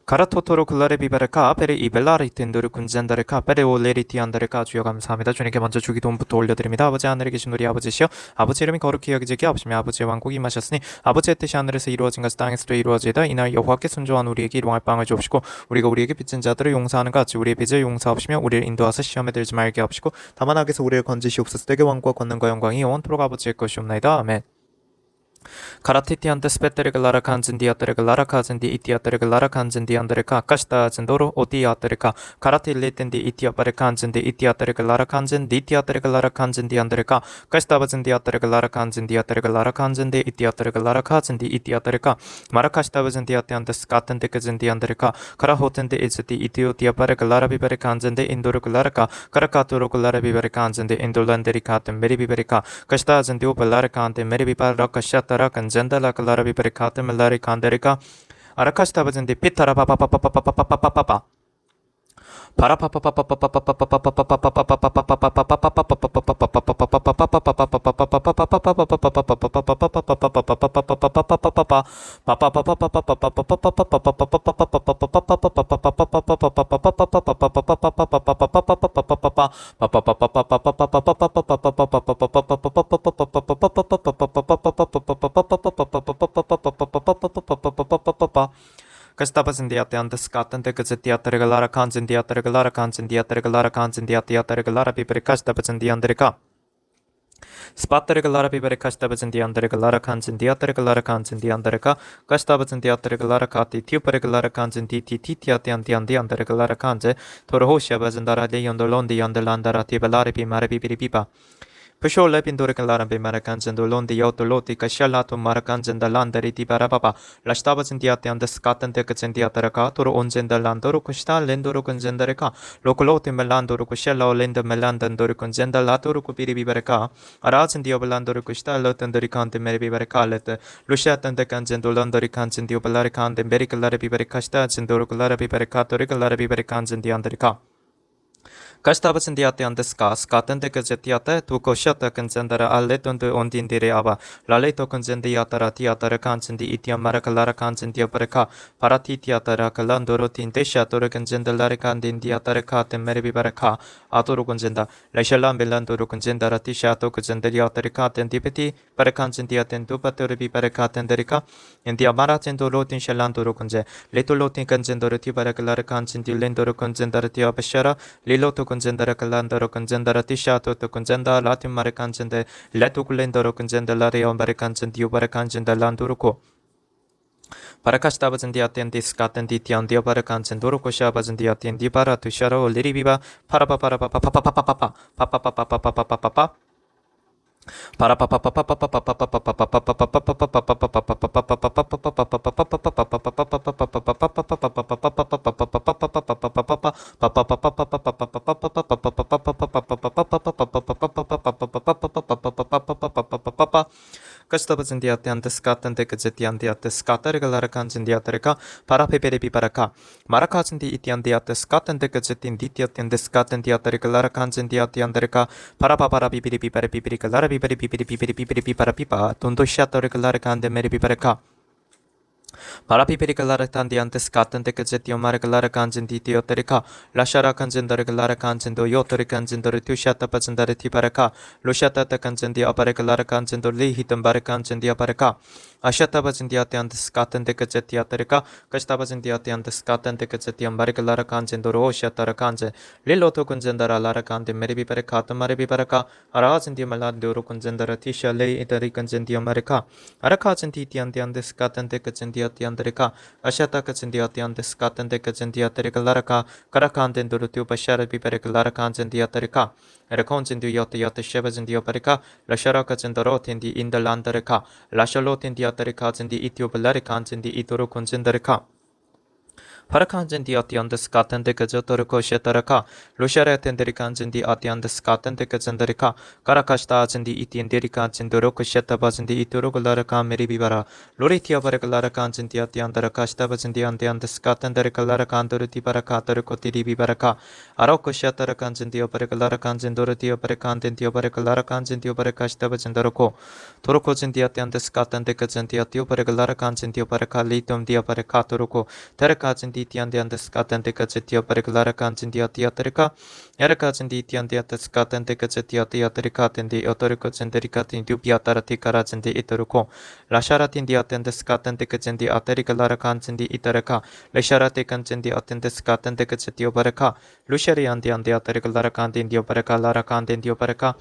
가라토토로 글라레 비바르카 베레 이벨라리 텐도르 군잔다르카 베레 올레리티 안다르카 주여 감사합니다. 주님께 먼저 주기도문부터 올려드립니다. 아버지 하늘에 계신 우리 아버지시여 아버지 이름이 거룩히 여기지게 아버지며 아버지의 왕국이 임하셨으니 아버지의 뜻이 하늘에서 이루어진 것이 땅에서도 이루어지이다. 이날 여호와께 순종한 우리에게 일용할 빵을 주옵시고 우리가 우리에게 빚진 자들을 용서하는 것 같이 우리의 빚을 용서하시며 우리를 인도하사 시험에 들지 말게 하옵시고 다만 악에서 우리를 건지시옵소서. 되게 왕과 권능과 영광이 영원토록 아버지의 것이옵나이다. 아멘. 가라티티안데 스페테르글라라 칸진디아테르글라라 카진디 이티아테르글라라 칸진디안데르카 까시타 진도로 오티아테르카 가라틸리텐디 이티아바르 칸진디 이티아테르글라라 칸진디 이티아테르글라라 칸진디안데르카 까시타바진디아테르글라라 칸진디아테르글라라 칸진디 이티아테르글라라 카진디 이티아테르카 마라카시타바진디아테안데 스카텐데크진디안데르카 가라호텐데 이즈디 이티오티아바르글라라 비바르 칸진디 인도르글라라카 가라카토르글라라 비바르 칸진디 인돌란데리카텐 메리비바르카 까시타진디오발라라 칸테 메리비바르카 Tara Kanjandala Kalarabi Pericata Melari Kanderica Arakastabas in the Pitara Papa Kastabazindiate and the Scott and the Gazetiateregalara Kanzindiateregalara Kanzindiateregalara Kanzindiateregalara Pipericastabazindi Andrica. Spatteregalara Pipericastabazindi Andregalara Kanzindiateregalara Kanzindiandreca, Castabazandiateregalara Kati, Tuperegalara Kanzindi Titiati and the Andregalara Kanze, Torohosia Bazandara de Yondolondi and the Landara Tibalari Marabipipa. Pushola Pinduricalaran Bimarakanzando Londi Yotoloti Cashalato Marakanzanda Landari di Barababa, Lastabazandiate and the Scott and Decazendiataraca, Toro Onzenda Landoro Custa, Lendoro Conzendareca, Locolote Melandoro Cushella, Lenda Melandandoro Conzenda, Latoro Cupiri Bibereca, Araz and Diobalandoro Custa, Lotandoricante Meribiberecalet, Luchat and the Canzendo Landoricans and Diobalarican, the Bericalari Biberecasta, and Dorocalara Biberecato, Ricalara Biberecans and the Andrica. Kastabazindiate and the Scat and the Gazetiate, to Coshata Conzendara, Aleton de Ondindire Aba, Laleto Conzendiatara, Tiatara Cans and the Itia Maracalara Cans and Diapareca, Paratitiatara, Calandoro Tindesha, Torrecanzendelarican, Indiataracat, and Meribibareca, Atoro Conzenda, Lashalam Belandoro Conzendara Tishato Conzendariataricat and Dipeti, Paracans and Diaten Dupatori Barecat and Derica, and the Amaratendo Lotin Shalandoro Conze, Little Lotin Conzendorati Baracalara Cans and Dilendoro Conzendaratia Bashara, Liloto Conzendara Calandoro Conzendara Tishato to Conzenda Latin Maricans and the Letuculendoro Conzendalaria Americans and Ubaracans and the Landuruco. Paracastabas and the Attendis Cat and Ditian Diobaracans and Duruco Shabas and the Attendi Para to Sharo Liribiba Parapapa Kastabazindiate and the Scat and the Gazetian the Scatterigalaracans in the Atterica, Parapeperipi Paraca, Maracas in the Itian the Scat and the Gazetin Ditiat and the Scat and the Atterigalaracans in the Atianderica, Parapaparapipi Parapipiricalara Pipi Parapipa, Tondo Shatorigalaracan de Meripipareca. Parapipiricalara Tandiante Scat and the Gazetio Maricalaracans in the Teoterica, Lasharacans in the Regularacans in the Yotoricans in the Retushatapas and the Retipareca, Lushatatacans in the Aparicalaracans in the Lihitam Baracans in the Apareca. Ashatabas in the Atiant Scat and the Gazetiaterica, Castabas in the Atiant Scat and the Gazetiam Baricalaracans in the Roshataracanze, Liloto Conzendara Laracan de Meribiparecata Maribiparaca, Araz in the Malanduro Conzendara Tisha Lay Itaricans in the America, Aracats in the Tiandian Scat and the Gazentiatrica, Ashatacas in the Atiant Scat and the Gazentiatrica, Caracan and Durutu Bashara Biparecalaracans in the Atarica. Recons in the Yota Shevas in the Operica, Lasharacas in the Rot in the Indalandarica, Lashalot in the Ataricats in the Ethiopalaricans in the Itorocons in the Rica. Paracans in the Atian the Scat and the Gazotorico Shetaraca, Lusharet and the Ricans in the Atian the Scat and the Gazandarica, Caracastas in the Itian Dericans in the Rocoshetabas in the Itorogularaca Meribibara, Loritia Varagalaracans in the Atian the Racastabas in the Andian the Scat and the Recalaracan Doroti Baracata Ricotiri Baraca, Aroko Shataracans in the Operacalaracans in Doroti Operacant in the Operacalaracans in the Operacastabas in the Roco, Torocos in the Atian the Scat and the Gazantia Operacalaracans in the Operacalitum the Operacatoruco, Terracats in 디 티안데 스카텐데 그제 티어버리글라라 칸진 디아티아테리카 야르카진 디 티안데 스카텐데 그제 티아티아테리카 텐디 오토르코 젠데리카틴 두피아타라티카라진 디 이토르코 라샤라틴 디아텐데 스카텐데 그제 디 아테리글라라 칸진 디 이토르카 레샤라테 칸진 디 아텐데 스카텐데 그제 티어버리카 루샤리안 디안데 아테리글라라 칸딘 디오버리카 라라 칸딘 디오버리카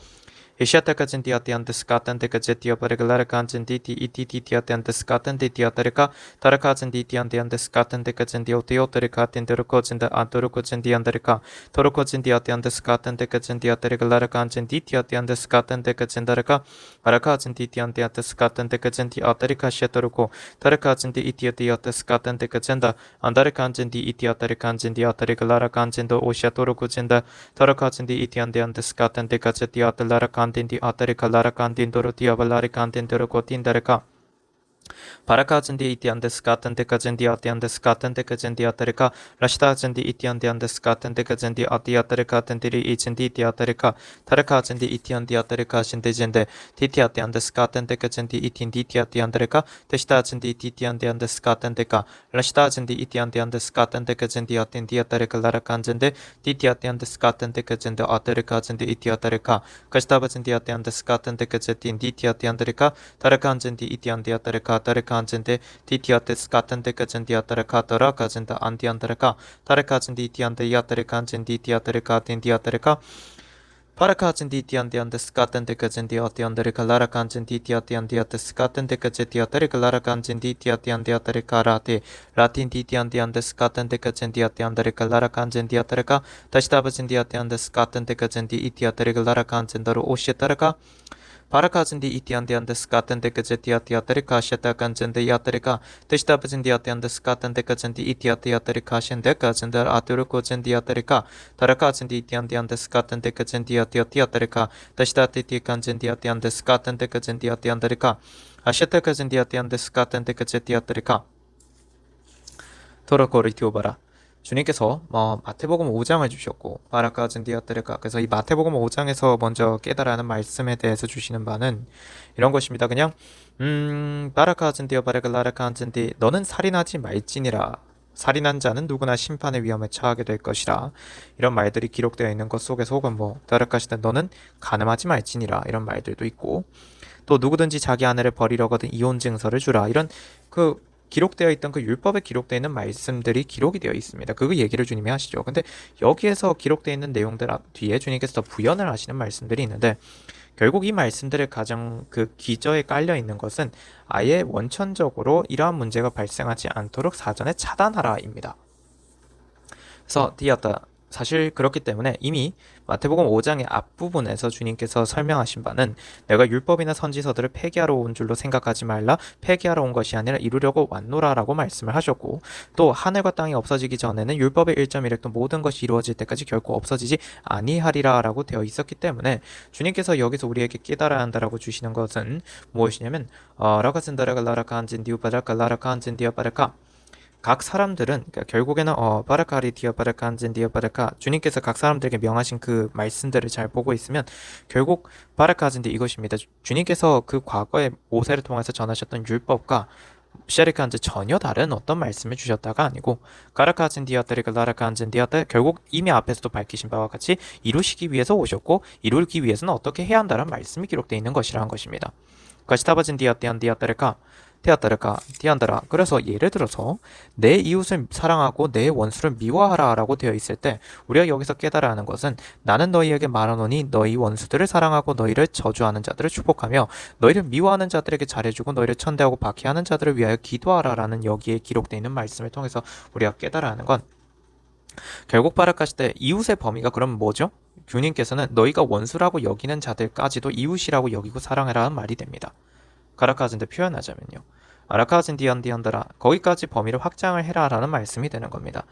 Ishatakan diatiantes katan de gazetio paragalakan diti ititiantes katan de diaterica, Tarakazen ditiantes katan de gazendio teotericatin de rocozin de antorocozin dianderica, Torocozin diatiantes katan de gazendiaterican ditiantes katan de gazendarica, Parakazin ditiantes katan de gazendi aterica shetoroco, Tarakazin di itiatiates katan de gazenda, Andaricanzen di itiaterican diatericalacan do oshatorocozin de Tarakazin di itiantes katan de gazetiatelacan 디 아타리카 라라칸딘 도로티아 발라리칸딘 도로코틴 다레카 바라카젠디 이티안데스 카텐데 카젠디 아티안데스 카텐데 카젠디 아타리카 라시타젠디 이티안디안데스 카텐데 카젠디 아티아타리카 텐디리 이젠디 이티아타리카 타라카젠디 이티안디 아타리카 신데젠데 티티아티안데스 카텐데 카젠디 이틴디 이티아티안데레카 데시타젠디 이티안디안데스 카텐데카 라시타젠디 이티안디안데스 카텐데 카젠디 아틴디 아타리카 라라칸젠데 티티아티안데스 카텐데 카젠데 아타리카젠디 이티아타리카 카시타바젠디 아티안데스 카텐데 카젠디 이티아티안데레카 타라칸젠디 이티안디 아타리카 타레칸젠데 디티아테스 카텐데 카젠디 아타레카 타라 카젠다 안디안데레카 타레카젠디 이티안데 야타레칸젠디 디아타레카 딘디아타레카 파라카젠디 디안디안데스 카텐데 카젠디 아티안데레카 라라칸젠디 디아티안디아테스 카텐데 카제티 아타레카 라라칸젠디 디아티안디아타레카 라테 라틴 디티안디안데스 카텐데 카젠디 아티안데레카 라라칸젠디 아타레카 다시타바젠디 아티안데스 카텐데 카젠디 이티아타레카 라라칸젠다로 오시타레카 바라카진디 이티안디안데스 카텐데 그제티아티아테리카 샤타칸젠데 야테리카 데시타바진디 아티안데스 카텐데 그젠디 이티아티아테리카 셴데 카젠데 아투르코젠디 아테리카 다라카진디 이티안디안데스 카텐데 그젠디 아티아티아테리카 데시타티티 칸젠디 아티안데스 카텐데 그젠디 아티안데리카 아샤타카젠디 아티안데스 카텐데 그제티아테리카 토로코리티오바라 주님께서 마태복음 5장을 주셨고 바라카진 디아테레카 그래서 이 마태복음 5장에서 먼저 깨달아는 말씀에 대해서 주시는 바는 이런 것입니다. 그냥 바라카진 디어 바라갈라라칸진 디 너는 살인하지 말지니라 살인한 자는 누구나 심판의 위험에 처하게 될 것이라 이런 말들이 기록되어 있는 것 속에서 혹은 다르카시다 너는 간음하지 말지니라 이런 말들도 있고 또 누구든지 자기 아내를 버리려거든 이혼 증서를 주라 이런 기록되어 있던 그 율법에 기록되어 있는 말씀들이 기록이 되어 있습니다. 그 얘기를 주님이 하시죠. 근데 여기에서 기록되어 있는 내용들 뒤에 주님께서 더 부연을 하시는 말씀들이 있는데 결국 이 말씀들의 가장 기저에 깔려 있는 것은 아예 원천적으로 이러한 문제가 발생하지 않도록 사전에 차단하라입니다. 그래서 디아타 사실 그렇기 때문에 이미 마태복음 5장의 앞부분에서 주님께서 설명하신 바는 내가 율법이나 선지서들을 폐기하러 온 줄로 생각하지 말라 폐기하러 온 것이 아니라 이루려고 왔노라라고 말씀을 하셨고 또 하늘과 땅이 없어지기 전에는 율법의 1.1획도 모든 것이 이루어질 때까지 결코 없어지지 아니하리라 라고 되어 있었기 때문에 주님께서 여기서 우리에게 깨달아야 한다라고 주시는 것은 무엇이냐면 라카센다라갈라라칸진디우바라갈라라칸진디아바라카 각 사람들은 그러니까 결국에는 바라카리 디어 바라칸진 디어 바라카 주님께서 각 사람들에게 명하신 그 말씀들을 잘 보고 있으면 결국 바라카진디 이것입니다. 주님께서 그 과거에 모세를 통해서 전하셨던 율법과 샤리칸즈 전혀 다른 어떤 말씀을 주셨다가 아니고 가라카진 디아테리가 라라칸진 디아테 결국 이미 앞에서도 밝히신 바와 같이 이루시기 위해서 오셨고 이루기 위해서는 어떻게 해야 한다는 말씀이 기록되어 있는 것이라는 것입니다. 가시타바진 디아테안 디아테레카 테아따르카 디안다라 그래서 예를 들어서 내 이웃을 사랑하고 내 원수를 미워하라 라고 되어 있을 때 우리가 여기서 깨달아야 하는 것은 나는 너희에게 말하노니 너희 원수들을 사랑하고 너희를 저주하는 자들을 축복하며 너희를 미워하는 자들에게 잘해주고 너희를 천대하고 박해하는 자들을 위하여 기도하라 라는 여기에 기록되어 있는 말씀을 통해서 우리가 깨달아야 하는 건 결국 바라카시 때 이웃의 범위가 그럼 뭐죠? 주님께서는 너희가 원수라고 여기는 자들까지도 이웃이라고 여기고 사랑해라는 말이 됩니다. 가라카진데 표현하자면요. 아라카진디안디안다라 거기까지 범위를 확장을 해라라는 말씀이 되는 겁니다.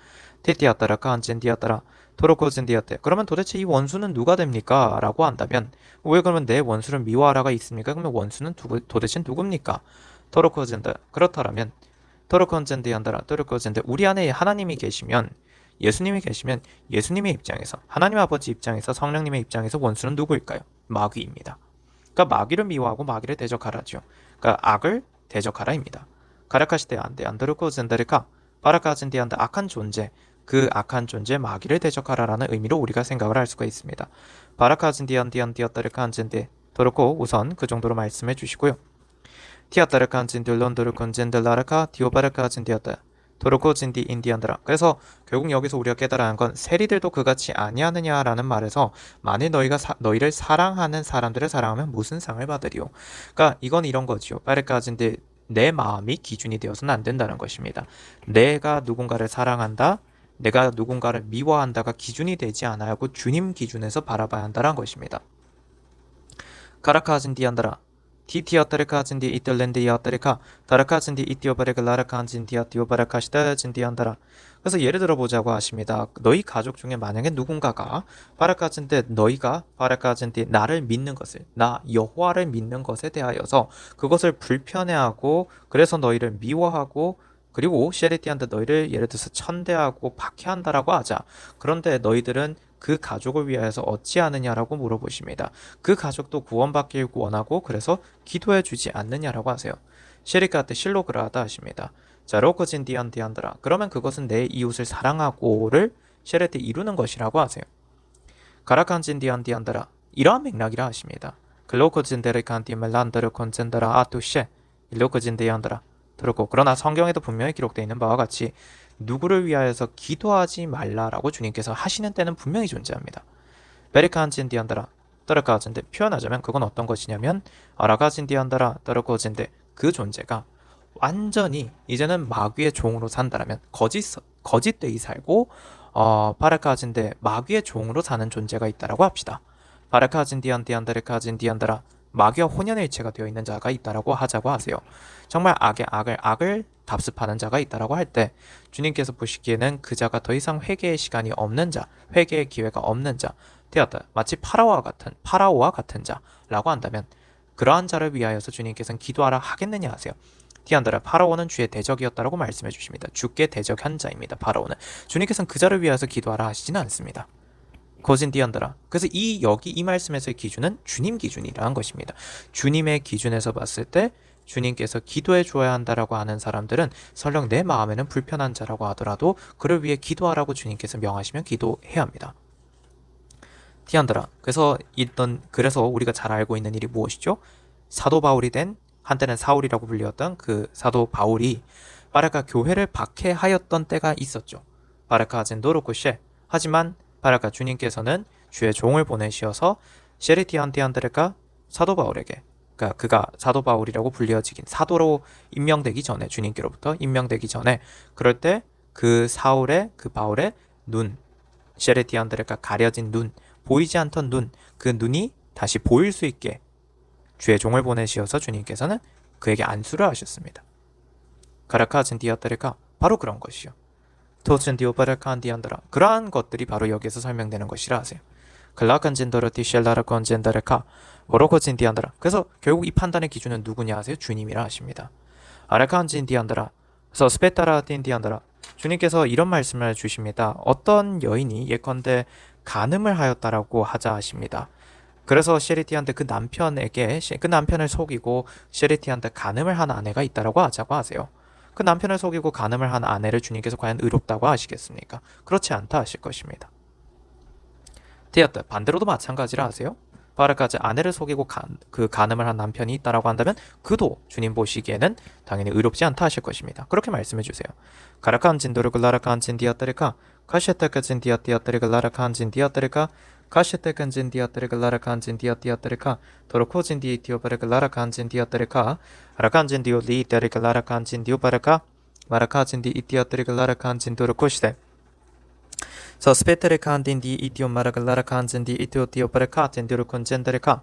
티티아따라 카안진디아따라 토로코진디아떼 그러면 도대체 이 원수는 누가 됩니까? 라고 한다면 왜 그러면 내 원수를 미워하라가 있습니까? 그러면 원수는 도대체 누굽니까? 토로코진다 그렇다라면 토로콘진디안다라 토로코진데 우리 안에 하나님이 계시면 예수님이 계시면 예수님의 입장에서 하나님 아버지 입장에서 성령님의 입장에서 원수는 누구일까요? 마귀입니다. 그러니까 마귀를 미워하고 마귀를 대적하라죠. 그러니까 악을 대적하라입니다. 가라카시테 안데 안드르코 젠다리카 바라카진디한다 악한 존재, 그 악한 존재 마귀를 대적하라라는 의미로 우리가 생각을 할 수가 있습니다. 바라카진디안디안디아따르칸진디 도르코 우선 그 정도로 말씀해 주시고요. 티아따르칸진디 론도르콘진들 라르카 디오바르카진디아따 도르코진디 인디안드라. 그래서 결국 여기서 우리가 깨달아야 하는 건 세리들도 그같이 아니하느냐라는 말에서 만일 너희가 너희를 사랑하는 사람들을 사랑하면 무슨 상을 받으리요. 그러니까 이건 이런 거지요. 바르카진디 내 마음이 기준이 되어서는 안 된다는 것입니다. 내가 누군가를 사랑한다, 내가 누군가를 미워한다가 기준이 되지 않아야 하고 주님 기준에서 바라봐야 한다는 것입니다. 가라카진디안드라 티티아타르카진디 이틀랜디아타르카 다라카진디 이티오바르글라라칸진디아티오바라카시다진디안다라. 그래서 예를 들어 보자고 하십니다. 너희 가족 중에 만약에 누군가가 바라카진데 너희가 바라카진디 나를 믿는 것을, 나 여호와를 믿는 것에 대하여서 그것을 불편해하고 그래서 너희를 미워하고 그리고 셰리티한테 너희를 예를 들어서 천대하고 박해한다라고 하자. 그런데 너희들은 그 가족을 위하여서 어찌하느냐라고 물어보십니다. 그 가족도 구원받길 원하고 그래서 기도해 주지 않느냐라고 하세요. 셰리카한테 실로그라하다 하십니다. 자, 로코진디안디안드라. 그러면 그것은 내 이웃을 사랑하고를 셰레테 이루는 것이라고 하세요. 가라칸진디안디안드라. 이러한 맥락이라 하십니다. 글로코진데르칸디멜란드르 콘젠드라 아투셰 일로코진디안드라. 들었고, 그러나 성경에도 분명히 기록되어 있는 바와 같이 누구를 위하여서 기도하지 말라라고 주님께서 하시는 때는 분명히 존재합니다. 베리칸진디안다라 따르카진데 표현하자면 그건 어떤 것이냐면 아라카진디안다라 따르코진데 그 존재가 완전히 이제는 마귀의 종으로 산다라면 거짓되이 살고 바라카진데 마귀의 종으로 사는 존재가 있다라고 합시다. 바라카진디안디안다르카진디안다라 마귀와 혼연일체가 되어 있는 자가 있다라고 하자고 하세요. 정말 악을 답습하는 자가 있다라고 할 때 주님께서 보시기에는 그 자가 더 이상 회개의 시간이 없는 자, 회개의 기회가 없는 자 되었다. 마치 파라오와 같은 자라고 한다면 그러한 자를 위하여서 주님께서는 기도하라 하겠느냐 하세요. 디안드라 파라오는 주의 대적이었다라고 말씀해 주십니다. 주께 대적한 자입니다. 파라오는 주님께서는 그 자를 위하여서 기도하라 하시지는 않습니다. 거진 디안드라. 그래서 여기 이 말씀에서의 기준은 주님 기준이라는 것입니다. 주님의 기준에서 봤을 때 주님께서 기도해 줘야 한다라고 하는 사람들은 설령 내 마음에는 불편한 자라고 하더라도 그를 위해 기도하라고 주님께서 명하시면 기도해야 합니다. 디안드라. 그래서 우리가 잘 알고 있는 일이 무엇이죠? 사도 바울이 된 한때는 사울이라고 불리었던 그 사도 바울이 바라카 교회를 박해하였던 때가 있었죠. 바라카 젠도로쿠셰. 하지만 바라카 주님께서는 주의 종을 보내시어서 셰리티안티안드레가 사도 바울에게, 그러니까 그가 사도 바울이라고 불려지긴 사도로 임명되기 전에, 주님께로부터 임명되기 전에, 그럴 때 그 바울의 눈, 셰리티안드레가 가려진 눈, 보이지 않던 눈, 그 눈이 다시 보일 수 있게 주의 종을 보내시어서 주님께서는 그에게 안수를 하셨습니다. 가라카진 디아테레가 바로 그런 것이요. 토슨디오바라칸디안드라. 그러한 것들이 바로 여기에서 설명되는 것이라 하세요. 글라칸진더르티 셸라라콘젠다레카 워로코진디안드라. 그래서 결국 이 판단의 기준은 누구냐 하세요? 주님이라 하십니다. 아라칸진디안드라. 그래서 스페타라틴디안드라. 주님께서 이런 말씀을 주십니다. 어떤 여인이 예컨대 간음을 하였다라고 하자 하십니다. 그래서 셰리티한테 그 남편을 속이고 셰리티한테 간음을 한 아내가 있다라고 하자고 하세요. 그 남편을 속이고 간음을 한 아내를 주님께서 과연 의롭다고 하시겠습니까? 그렇지 않다 하실 것입니다. 되었다. 반대로도 마찬가지라 하세요. 바르까지 아내를 속이고 간음을 한 남편이 있다라고 한다면 그도 주님 보시기에는 당연히 의롭지 않다 하실 것입니다. 그렇게 말씀해 주세요. 가라칸진도르글라라칸진디아뜨리카 카셰타카진디아띠아뜨리글라라칸진디아뜨리카 카셰테칸진디아뜨리글라라칸진디아띠아뜨리카 도로코진디이티오바르글라라칸진디아뜨리카 아라칸진디올리이테리글라라칸진디오바르카 마라카진디이티아뜨리글라라칸진도르코시데 서 스페테레칸딘디 이티오마라글라라칸진디 이티오티오바르카진디오르콘젠데레카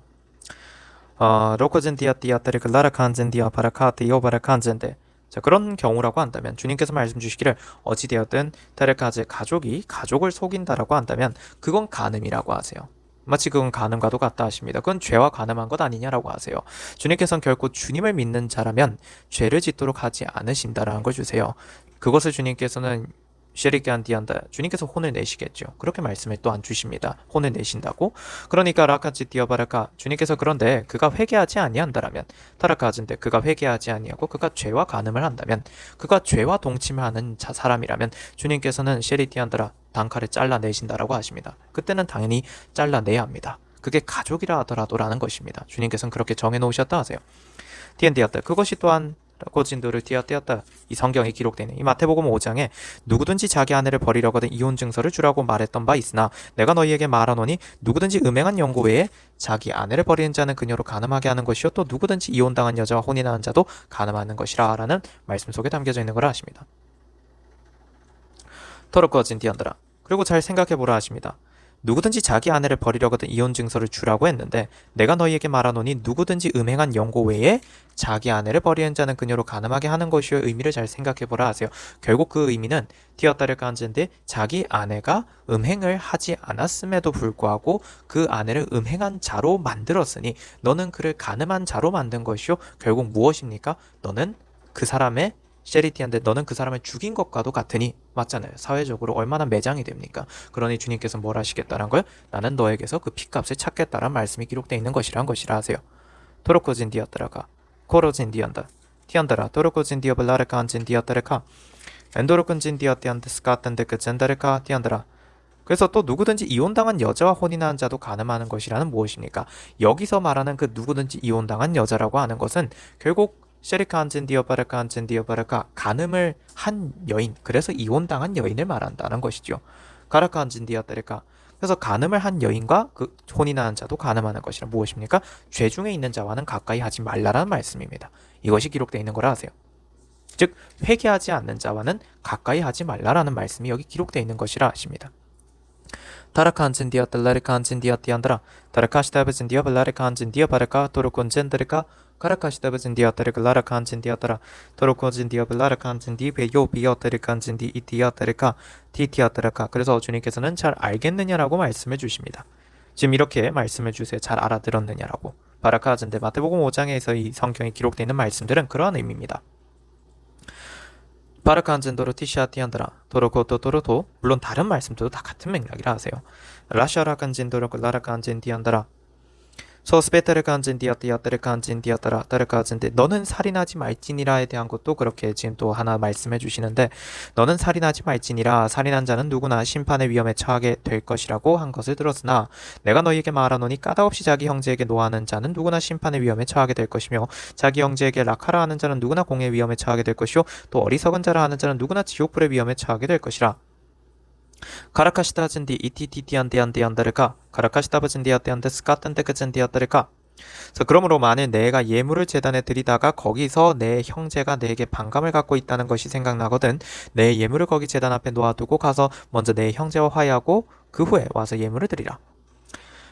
로코진디아띠아뜨리글라라칸진디아바라카티오바라칸진데. 자, 그런 경우라고 한다면 주님께서 말씀 주시기를 어찌되었든 테레카즈 가족이 가족을 속인다라고 한다면 그건 간음이라고 하세요. 마치 그건 간음과도 같다 하십니다. 그건 죄와 간음한 것 아니냐라고 하세요. 주님께서는 결코 주님을 믿는 자라면 죄를 짓도록 하지 않으신다라는 걸 주세요. 그것을 주님께서는 쉐리간 디안다. 주님께서 혼을 내시겠죠. 그렇게 말씀을 또 안 주십니다. 혼을 내신다고. 그러니까 라카지 디어바라카. 주님께서 그런데 그가 회개하지 아니한다라면 타라카즈인데 그가 회개하지 아니하고 그가 죄와 간음을 한다면 그가 죄와 동침을 하는 사람이라면 주님께서는 쉐리디안드라 단칼에 잘라내신다라고 하십니다. 그때는 당연히 잘라내야 합니다. 그게 가족이라 하더라도라는 것입니다. 주님께서는 그렇게 정해놓으셨다 하세요. 디엔디았다. 그것이 또한 고진도를 띄었다. 이 성경에 기록되는 이 마태복음 5장에 누구든지 자기 아내를 버리려거든 이혼 증서를 주라고 말했던 바 있으나 내가 너희에게 말하노니 누구든지 음행한 연고 외에 자기 아내를 버리는 자는 그녀로 간음하게 하는 것이요 또 누구든지 이혼당한 여자와 혼인하는 자도 간음하는 것이라 라는 말씀 속에 담겨져 있는 거라 하십니다. 토르코진 디언드라. 그리고 잘 생각해보라 하십니다. 누구든지 자기 아내를 버리려거든 이혼 증서를 주라고 했는데 내가 너희에게 말하노니 누구든지 음행한 연고 외에 자기 아내를 버리는 자는 그녀로 간음하게 하는 것이요 의미를 잘 생각해보라 하세요. 결국 그 의미는 디었다를 깐지인데 자기 아내가 음행을 하지 않았음에도 불구하고 그 아내를 음행한 자로 만들었으니 너는 그를 간음한 자로 만든 것이요 결국 무엇입니까? 너는 그 사람의 셰리티한데 너는 그 사람을 죽인 것과도 같으니 맞잖아요. 사회적으로 얼마나 매장이 됩니까? 그러니 주님께서 뭘 하시겠다는 걸 나는 너에게서 그 핏값을 찾겠다란 말씀이 기록되어 있는 것이란 것이라 하세요. 토로코진 디었다라가 코로진 디언다 티언다라 토로코진 디어블라르카 안진 디었다르카 엔도로큰진 디어티안드 스카탄데 그 젠다르카 티언다라. 그래서 또 누구든지 이혼당한 여자와 혼인한 자도 간음하는 것이라는 무엇입니까? 여기서 말하는 그 누구든지 이혼당한 여자라고 하는 것은 결국 셰리카 안진 디어바르카 안진 디어바르카 간음을 한 여인, 그래서 이혼당한 여인을 말한다는 것이죠. 가라카 안진 디어바르카. 그래서 간음을 한 여인과 그 혼인하는 자도 간음하는 것이란 무엇입니까? 죄 중에 있는 자와는 가까이 하지 말라라는 말씀입니다. 이것이 기록되어 있는 거라 하세요. 즉 회개하지 않는 자와는 가까이 하지 말라라는 말씀이 여기 기록되어 있는 것이라 하십니다. 타라카 안진 디어타 라리카 안진 디어티안드라 타라카시타브진 디어 발라리카 안진 디어 바르카 토르콘젠드리카 카라카시타브진 디어타리카 라라카 안진 디어타라 토르콘진 디어 발라리카 안진 디베 요 비어타리카 안진 디 이티어타리카 티티어타리카. 그래서 주님께서는 잘 알겠느냐라고 말씀해 주십니다. 지금 이렇게 말씀해 주세요. 잘 알아들었느냐라고. 바라카아진데 마태복음 5장에서 이 성경에 기록되어 있는 말씀들은 그러한 의미입니다. 바르칸젠도로 티시아티안드라 도로코토 도로토. 물론 다른 말씀들도 다 같은 맥락이라 하세요. 라샤라칸젠도로 라라칸젠디안드라 소스베테르칸젠디아티아테르칸젠디아따라 따르칸젠데 너는 살인하지 말지니라에 대한 것도 그렇게 지금 또 하나 말씀해 주시는데 너는 살인하지 말지니라 살인한 자는 누구나 심판의 위험에 처하게 될 것이라고 한 것을 들었으나 내가 너희에게 말하노니 까닭없이 자기 형제에게 노하는 자는 누구나 심판의 위험에 처하게 될 것이며 자기 형제에게 라카라 하는 자는 누구나 공의 위험에 처하게 될 것이요 또 어리석은 자라 하는 자는 누구나 지옥불의 위험에 처하게 될 것이라. 가라카시타진디 이티티티안디안디안다르카 가라카시타바진디아티안데 스카탄데크진디아다르카. 그러므로 만일 내가 예물을 제단에 드리다가 거기서 내 형제가 내게 반감을 갖고 있다는 것이 생각나거든 내 예물을 거기 제단 앞에 놓아두고 가서 먼저 내 형제와 화해하고 그 후에 와서 예물을 드리라.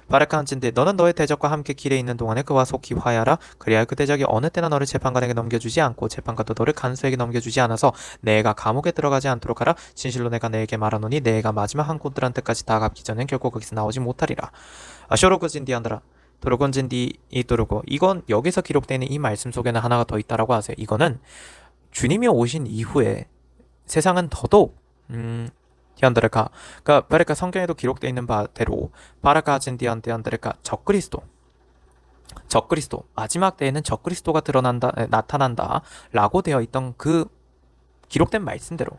바라칸진데 너는 너의 대적과 함께 길에 있는 동안에 그와 속히 화해하라. 그리하여 그 대적이 어느 때나 너를 재판관에게 넘겨주지 않고 재판관도 너를 간수에게 넘겨주지 않아서 내가 감옥에 들어가지 않도록 하라. 진실로 내가 내게 말하노니 내가 마지막 한 꾼들한테까지 다 갚기 전엔 결코 거기서 나오지 못하리라. 쇼로그진디안드라 도로건진디 이도로고. 이건 여기서 기록되어 있는 이 말씀 속에는 하나가 더 있다라고 하세요. 이거는 주님이 오신 이후에 세상은 더더욱 디안드레카, 그러니까 바르카 성경에도 기록되어 있는 바대로 바라카진 디안드레카 적그리스도 마지막 때에는 적그리스도가 나타난다 라고 되어 있던 그 기록된 말씀대로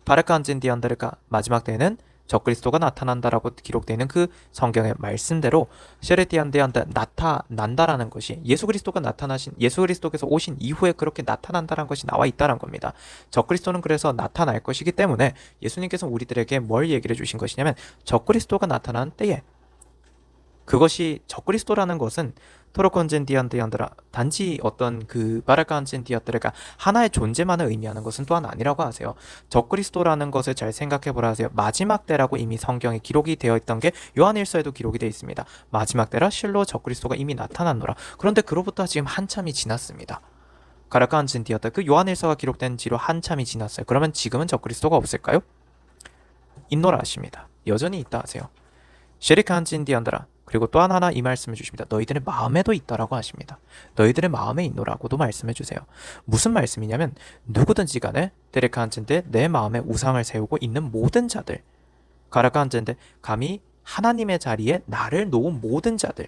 바라카진 디안드레카 마지막 때에는 적그리스도가 나타난다라고 기록되어 있는 그 성경의 말씀대로 셰레티안데안데 나타난다라는 것이 예수 그리스도께서 오신 이후에 그렇게 나타난다라는 것이 나와 있다는 겁니다. 적그리스도는 그래서 나타날 것이기 때문에 예수님께서 우리들에게 뭘 얘기를 해주신 것이냐면 적그리스도가 나타난 때에 그것이 적그리스도라는 것은 토로콘젠디안드라 단지 어떤 그 바라칸젠디아드레가 하나의 존재만을 의미하는 것은 또한 아니라고 하세요. 적그리스도라는 것을 잘 생각해보라 하세요. 마지막 때라고 이미 성경에 기록이 되어 있던 게 요한일서에도 기록이 되어 있습니다. 마지막 때라 실로 적그리스도가 이미 나타났노라. 그런데 그로부터 지금 한참이 지났습니다. 가라칸젠디아드 그 요한일서가 기록된 지로 한참이 지났어요. 그러면 지금은 적그리스도가 없을까요? 있노라 하십니다. 여전히 있다 하세요. 셰리칸진디안드라 그리고 또 하나 이 말씀을 주십니다. 너희들의 마음에도 있다라고 하십니다. 너희들의 마음에 있노라고도 말씀해 주세요. 무슨 말씀이냐면 누구든지 간에 데레카 한진데 내 마음에 우상을 세우고 있는 모든 자들, 가라카 한진데 감히 하나님의 자리에 나를 놓은 모든 자들,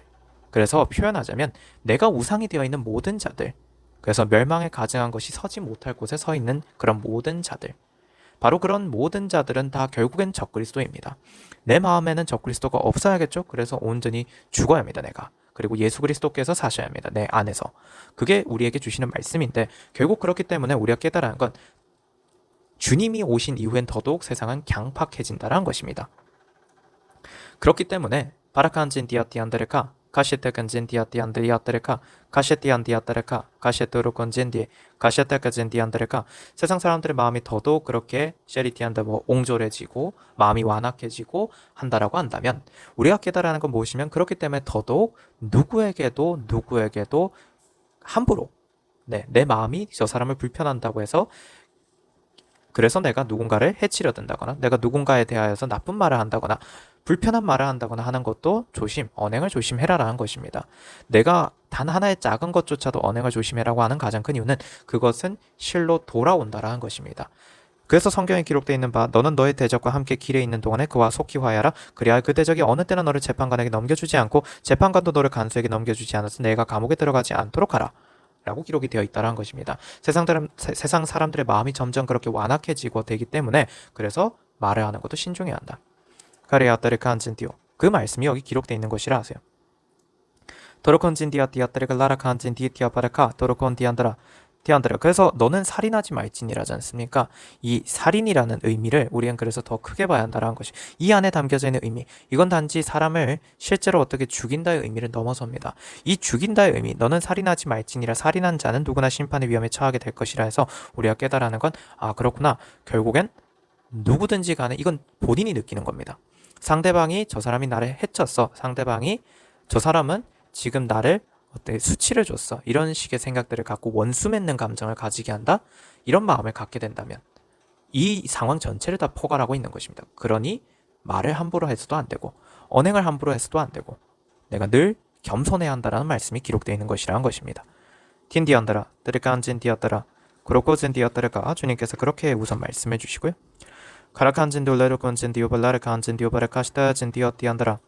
그래서 표현하자면 내가 우상이 되어 있는 모든 자들, 그래서 멸망에 가증한 것이 서지 못할 곳에 서 있는 그런 모든 자들, 바로 그런 모든 자들은 다 결국엔 적그리스도입니다. 내 마음에는 적그리스도가 없어야겠죠. 그래서 온전히 죽어야 합니다. 내가. 그리고 예수 그리스도께서 사셔야 합니다. 내 안에서. 그게 우리에게 주시는 말씀인데 결국 그렇기 때문에 우리가 깨달아야 하는 건 주님이 오신 이후엔 더더욱 세상은 강팍해진다는 것입니다. 그렇기 때문에 바라칸진 디아티안데르카 카시테간진 디아티안데리아테르카 카시티안디아테르카 카시토로건진디 카시테카진디안데르카 세상 사람들의 마음이 더더욱 그렇게 셰리티안데 옹졸해지고 마음이 완악해지고 한다라고 한다면 우리가 깨달아는 건 무엇이면 그렇기 때문에 더더욱 누구에게도 함부로 내 마음이 저 사람을 불편한다고 해서 그래서 내가 누군가를 해치려 든다거나 내가 누군가에 대하여서 나쁜 말을 한다거나 불편한 말을 한다거나 하는 것도 언행을 조심해라라는 것입니다. 내가 단 하나의 작은 것조차도 언행을 조심해라고 하는 가장 큰 이유는 그것은 실로 돌아온다라는 것입니다. 그래서 성경에 기록되어 있는 바 너는 너의 대적과 함께 길에 있는 동안에 그와 속히 화해하라. 그리하여 그 대적이 어느 때나 너를 재판관에게 넘겨주지 않고 재판관도 너를 간수에게 넘겨주지 않아서 내가 감옥에 들어가지 않도록 하라. 라고 기록이 되어 있다는 것입니다. 세상 사람들의 마음이 점점 그렇게 완악해지고 되기 때문에 그래서 말을 하는 것도 신중해야 한다. 가리아따르카 안진디오 그 말씀이 여기 기록되어 있는 것이라 하세요. 도로콘진디아 디아따르가 라라카 안진디 디아바르카 도로콘디안드라 디안드라 그래서 너는 살인하지 말지니라지 않습니까? 이 살인이라는 의미를 우리는 그래서 더 크게 봐야 한다는 것이 이 안에 담겨져 있는 의미 이건 단지 사람을 실제로 어떻게 죽인다의 의미를 넘어섭니다. 이 죽인다의 의미 너는 살인하지 말지니라 살인한 자는 누구나 심판의 위험에 처하게 될 것이라 해서 우리가 깨달아는 건 그렇구나 결국엔 누구든지 간에 이건 본인이 느끼는 겁니다. 상대방이 저 사람이 나를 해쳤어. 상대방이 저 사람은 지금 나를 어때 수치를 줬어. 이런 식의 생각들을 갖고 원수 맺는 감정을 가지게 한다. 이런 마음을 갖게 된다면 이 상황 전체를 다 포괄하고 있는 것입니다. 그러니 말을 함부로 해서도 안 되고 언행을 함부로 해서도 안 되고 내가 늘 겸손해야 한다라는 말씀이 기록되어 있는 것이라는 것입니다. 틴디안다라 드르칸진디었다라 그로코진디었다라가 주님께서 그렇게 우선 말씀해 주시고요. 카라칸진도 레로콘진디오 발라르칸진디오 바라카시타진디어티안다라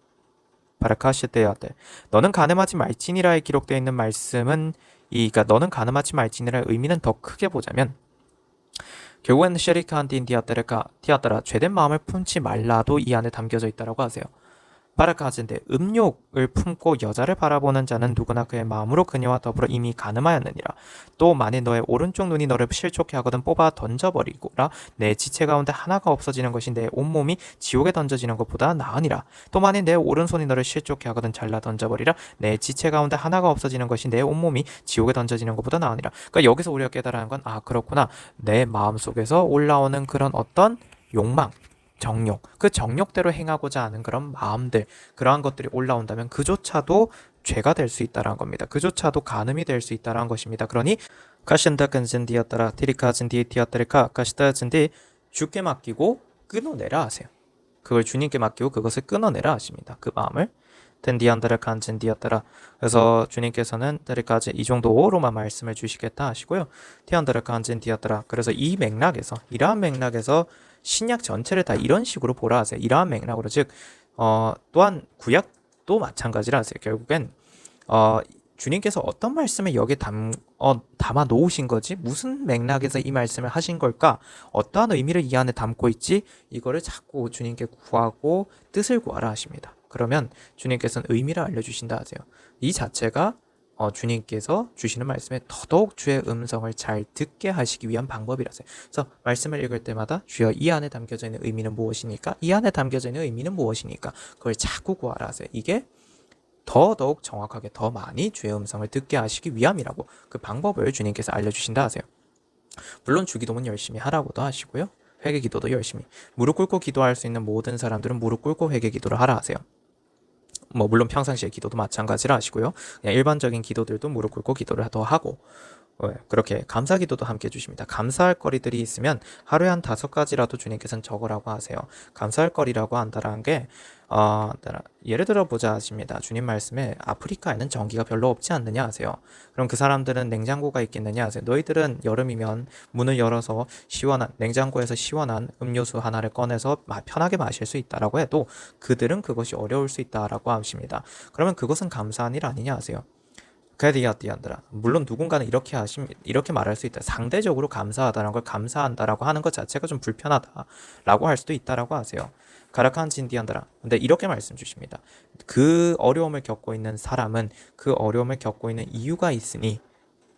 바라카시테야테 너는 간음하지 말지니라에 기록되어 있는 말씀은 그러니까 너는 간음하지 말지니라의 의미는 더 크게 보자면 결국에는 셰리칸딘 디아따라 죄된 마음을 품지 말라도 이 안에 담겨져 있다라고 하세요. 바라카진데 음욕을 품고 여자를 바라보는 자는 누구나 그의 마음으로 그녀와 더불어 이미 간음하였느니라. 또 만일 너의 오른쪽 눈이 너를 실족해 하거든 뽑아 던져버리고라 내 지체 가운데 하나가 없어지는 것이 내 온몸이 지옥에 던져지는 것보다 나으니라. 또 만일 내 오른손이 너를 실족해 하거든 잘라 던져버리라 내 지체 가운데 하나가 없어지는 것이 내 온몸이 지옥에 던져지는 것보다 나으니라. 그러니까 여기서 우리가 깨달아는 건 그렇구나 내 마음속에서 올라오는 그런 어떤 욕망 정욕, 그 정욕대로 행하고자 하는 그런 마음들, 그러한 것들이 올라온다면 그조차도 죄가 될 수 있다는 겁니다. 그조차도 간음이 될 수 있다는 것입니다. 그러니 카신다근진디였다라 티리카진디티였다리카 카시다진디 주께 맡기고 끊어내라 하세요. 그걸 주님께 맡기고 그것을 끊어내라 하십니다. 그 마음을 텐디안다라 칸진디였다라 그래서 주님께서는 데리까지 이 정도로만 말씀을 주시겠다 하시고요. 티안다라 칸진디였다라 그래서 이러한 맥락에서 신약 전체를 다 이런 식으로 보라 하세요. 이러한 맥락으로 즉 또한 구약도 마찬가지라 하세요. 결국엔 주님께서 어떤 말씀을 여기에 담아 놓으신 거지? 무슨 맥락에서 이 말씀을 하신 걸까? 어떠한 의미를 이 안에 담고 있지? 이거를 자꾸 주님께 구하고 뜻을 구하라 하십니다. 그러면 주님께서는 의미를 알려주신다 하세요. 이 자체가 주님께서 주시는 말씀에 더더욱 주의 음성을 잘 듣게 하시기 위한 방법이라서요. 그래서 말씀을 읽을 때마다 주여 이 안에 담겨져 있는 의미는 무엇이니까? 이 안에 담겨져 있는 의미는 무엇이니까? 그걸 자꾸 구하라 하세요. 이게 더더욱 정확하게 더 많이 주의 음성을 듣게 하시기 위함이라고 그 방법을 주님께서 알려주신다 하세요. 물론 주기도문 열심히 하라고도 하시고요. 회개기도도 열심히 무릎 꿇고 기도할 수 있는 모든 사람들은 무릎 꿇고 회개기도를 하라 하세요. 물론 평상시에 기도도 마찬가지라 하시고요. 그냥 일반적인 기도들도 무릎 꿇고 기도를 더 하고 그렇게 감사기도도 함께 해주십니다. 감사할 거리들이 있으면 하루에 한 5가지라도 주님께서는 적으라고 하세요. 감사할 거리라고 한다는 게 예를 들어 보자 하십니다. 주님 말씀에 아프리카에는 전기가 별로 없지 않느냐 하세요. 그럼 그 사람들은 냉장고가 있겠느냐 하세요. 너희들은 여름이면 문을 열어서 냉장고에서 시원한 음료수 하나를 꺼내서 편하게 마실 수 있다라고 해도 그들은 그것이 어려울 수 있다라고 하십니다. 그러면 그것은 감사한 일 아니냐 하세요. 그디아디안드라. 물론 누군가는 이렇게 말할 수 있다. 상대적으로 감사하다는 걸 감사한다라고 하는 것 자체가 좀 불편하다라고 할 수도 있다라고 하세요. 가라칸 진디안드라. 근데 이렇게 말씀 주십니다. 그 어려움을 겪고 있는 사람은 그 어려움을 겪고 있는 이유가 있으니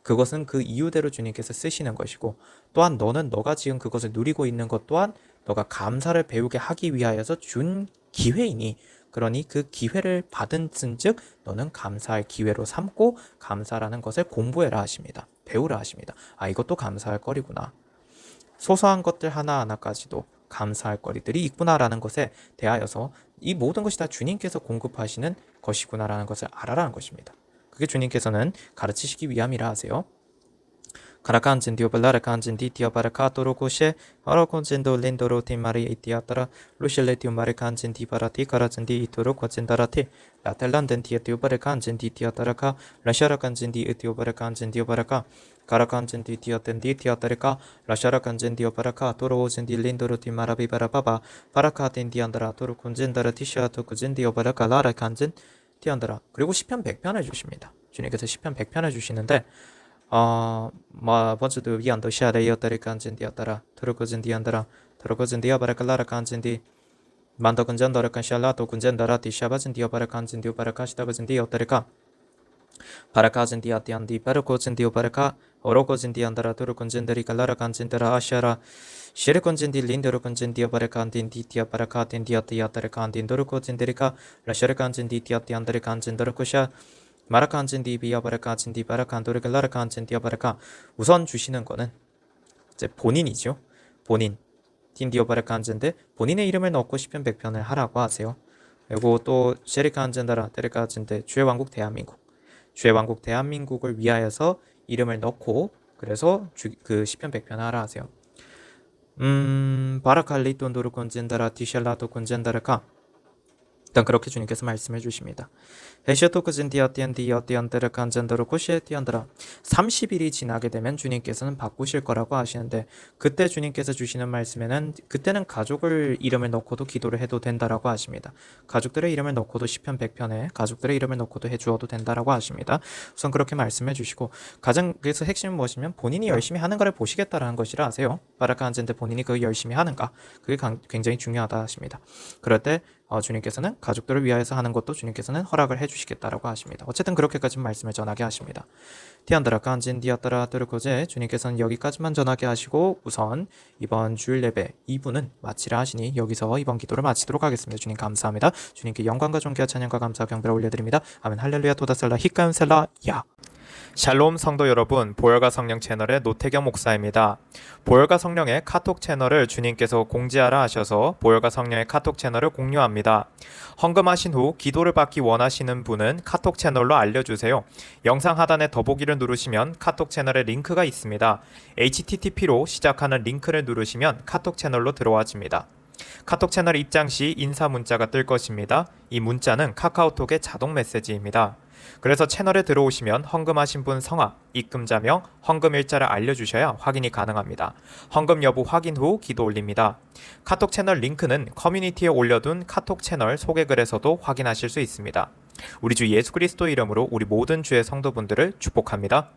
그것은 그 이유대로 주님께서 쓰시는 것이고, 또한 너는 너가 지금 그것을 누리고 있는 것 또한 너가 감사를 배우게 하기 위하여서 준 기회이니, 그러니 그 기회를 받은 쓴즉 너는 감사할 기회로 삼고 감사라는 것을 공부해라 하십니다. 배우라 하십니다. 이것도 감사할 거리구나. 소소한 것들 하나하나까지도 감사할 거리들이 있구나라는 것에 대하여서 이 모든 것이 다 주님께서 공급하시는 것이구나라는 것을 알아라는 것입니다. 그게 주님께서는 가르치시기 위함이라 하세요. 가라칸진디오 발라라칸진디 디아바라카토로고셰 아라콘진도 린도로 티마리 이티아따라 루실레티오 마르칸진디 바라티 가라진디 이토로 과진다라티 라텔란덴 티에티오 바르칸진디 티아따라카 라샤라칸진디 이티오 바르칸진디오 바라카 가라칸진디 티아텐디 티아따리카 라샤라칸진디오 바라카 토로오진디 린도로 티마라비 바라바바 바라카틴디안다라 토로콘진다라 티샤토 쿠진디오 바라카 라라칸진 티안다라. 그리고 시편 100편 해주십니다. 주님께서 시편 100편 해주시는데 번째도 위안도 샤레이어따리 간진디였다라 트루코진디안다라 트루코진디어 바라칼라라 간진디 만더 근전더라칸 샬라도 근전더라티 샤바진디어 바라칸진디오 바라카시다바진디어따리카 바라카진디아티안디 바르코진디오 바라카 오로코진디안다라 트루콘진데리 칼라라 간진데라 아샤라 시르콘진디 린데로콘진디어 바라칸딘디티아 바라카딘디아티아따리칸딘 도르코진데리카 라샤르칸진디티아티안다리 간진더르코샤 마라칸진디 비아바라칸진디 바라칸도르갈라라칸진디아 바라카. 우선 주시는 거는 이제 본인이죠. 본인 딘디오바라칸진데 본인의 이름을 넣고 시편 100편을 하라고 하세요. 그리고 또 셰리칸진다라 데르칸진데 주의 왕국 대한민국을 위하여서 이름을 넣고 그래서 그 시편 100편 하라 하세요. 바라칼리톤도르 콘진다라 티샬라도 콘진다라카. 일단 그렇게 주님께서 말씀해 주십니다. 헤시토크진디아티안디아티안데르 간젠더르 코시에티안드라. 30일이 지나게 되면 주님께서는 바꾸실 거라고 하시는데, 그때 주님께서 주시는 말씀에는 그때는 가족을 이름을 넣고도 기도를 해도 된다라고 하십니다. 가족들의 이름을 넣고도 시편 100편에 가족들의 이름을 넣고도 해주어도 된다라고 하십니다. 우선 그렇게 말씀해 주시고, 가장 그래서 핵심은 무엇이면 본인이 열심히 하는 것을 보시겠다라는 것이라 하세요. 바라카한젠데 본인이 그 열심히 하는가, 그게 굉장히 중요하다 하십니다. 그럴 때 주님께서는 가족들을 위하여서 하는 것도 주님께서는 허락을 해주시겠다라고 하십니다. 어쨌든 그렇게까지 말씀을 전하게 하십니다. 티안드라 칸진 디아따라 드르코제. 주님께서는 여기까지만 전하게 하시고 우선 이번 주일 예배 2부는 마치라 하시니 여기서 이번 기도를 마치도록 하겠습니다. 주님 감사합니다. 주님께 영광과 존귀와 찬양과 감사 경배를 올려드립니다. 아멘. 할렐루야 토다셀라 히카윤셀라 야. 샬롬 성도 여러분, 보혈과 성령 채널의 노태경 목사입니다. 보혈과 성령의 카톡 채널을 주님께서 공지하라 하셔서 보혈과 성령의 카톡 채널을 공유합니다. 헌금하신 후 기도를 받기 원하시는 분은 카톡 채널로 알려주세요. 영상 하단에 더보기를 누르시면 카톡 채널의 링크가 있습니다. http로 시작하는 링크를 누르시면 카톡 채널로 들어와집니다. 카톡 채널 입장 시 인사 문자가 뜰 것입니다. 이 문자는 카카오톡의 자동 메시지입니다. 그래서 채널에 들어오시면 헌금하신 분 성함, 입금자명, 헌금 일자를 알려주셔야 확인이 가능합니다. 헌금 여부 확인 후 기도 올립니다. 카톡 채널 링크는 커뮤니티에 올려둔 카톡 채널 소개글에서도 확인하실 수 있습니다. 우리 주 예수 그리스도 이름으로 우리 모든 주의 성도분들을 축복합니다.